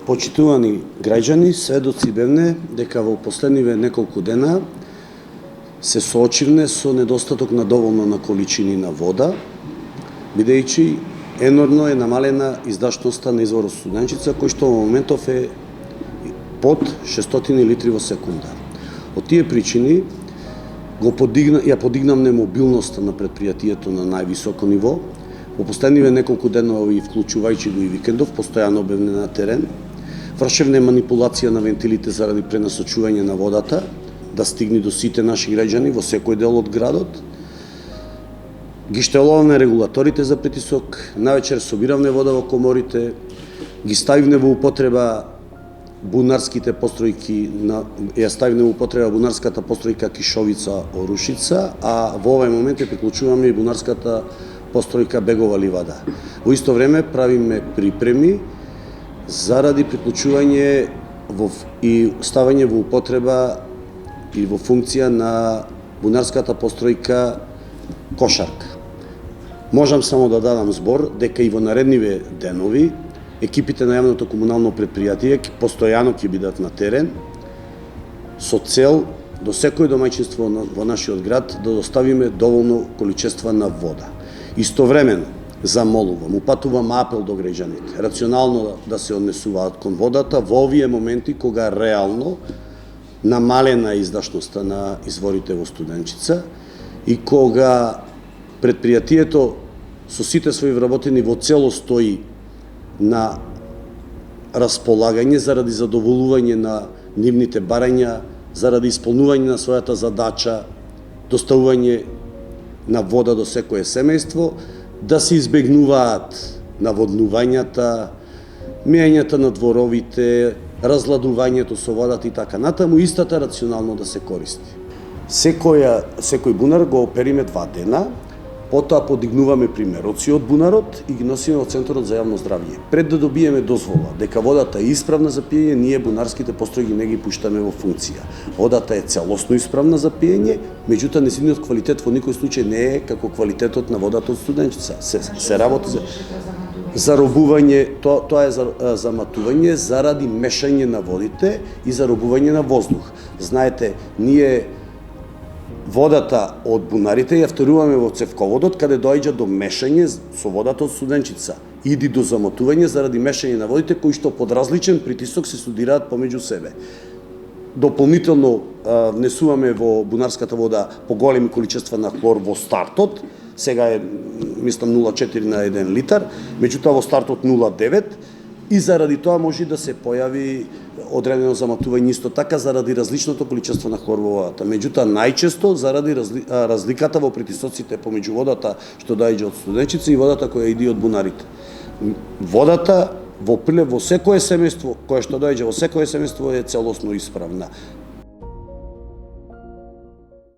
Почитувани граѓани, сведоци бевне дека во последниве неколку дена се соочивме со недостаток на доволно на количини на вода, бидејќи енормно е намалена издашноста на изворот Студенчица, кој што во моментов е под 600 литри во секунда. Од тие причини ја подигнавме мобилноста на предпријатието на највисоко ниво. Во последниве неколку денови, вклучувајќи го и викендов, постојано бевме на терен. Вршевме манипулација на вентилите заради пренасочување на водата, да стигне до сите наши граѓани во секој дел од градот. Ги штелувавме регулаторите за притисок, навечер собиравме вода во коморите, ги ставивме во употреба бунарските постројки, ја ставивме во употреба бунарската постројка Кишовица Орушица, а во овој момент ја приклучуваме и бунарската постројка Бегова ливада. Во исто време правиме припреми заради приклучување и ставање во употреба и во функција на бунарската постројка Кошарка. Можам само да дадам збор дека и во наредниве денови екипите на јавното комунално предпријатие постојано ќе бидат на терен со цел до секој домаќинство во нашиот град да доставиме доволно количества на вода. Истовремено замолувам, упатувам апел до граѓаните, рационално да се однесуваат кон водата во овие моменти кога реално намалена издашноста на изворите во Студенчица и кога предпријатието со сите своји вработени во цело стои на располагање заради задоволување на нивните барања, заради исполнување на својата задача, доставување на вода до секое семејство, да се избегнуваат наводнувањата, мењата на дворовите, разладувањето со водата и така натаму, истата рационално да се користи. Секој бунар го опериме 2 дена, потоа подигнуваме примероци од бунарот и ги носиме во Центарот за јавно здравје. Пред да добиеме дозвола дека водата е исправна за пиење, ние бунарските постројки не ги пуштаме во функција. Водата е целосно исправна за пиење, меѓутоа незиниот квалитет во никој случај не е како квалитетот на водата од Студенчица. Се работи за заробување, тоа е заматување заради мешање на водите и заробување на воздух. Знаете, ние водата од бунарите ја вторуваме во цевководот, каде доаѓа до мешање со водата од Студенчица. Иди до замотување заради мешање на водите, кои што под различен притисок се студираат помеѓу себе. Дополнително внесуваме во бунарската вода поголеми количества на хлор во стартот, сега е, мислам, 0,4 на 1 литар, меѓутоа во стартот 0,9, и заради тоа може да се појави одредено заматување исто така заради различното количество на хлор во водата. Меѓутоа најчесто заради разликата во притисоците помеѓу водата што доаѓа од Студенчица и водата која иде од бунарите. Водата во прилив во секое семејство, која што доаѓа во секое семејство е целосно исправна.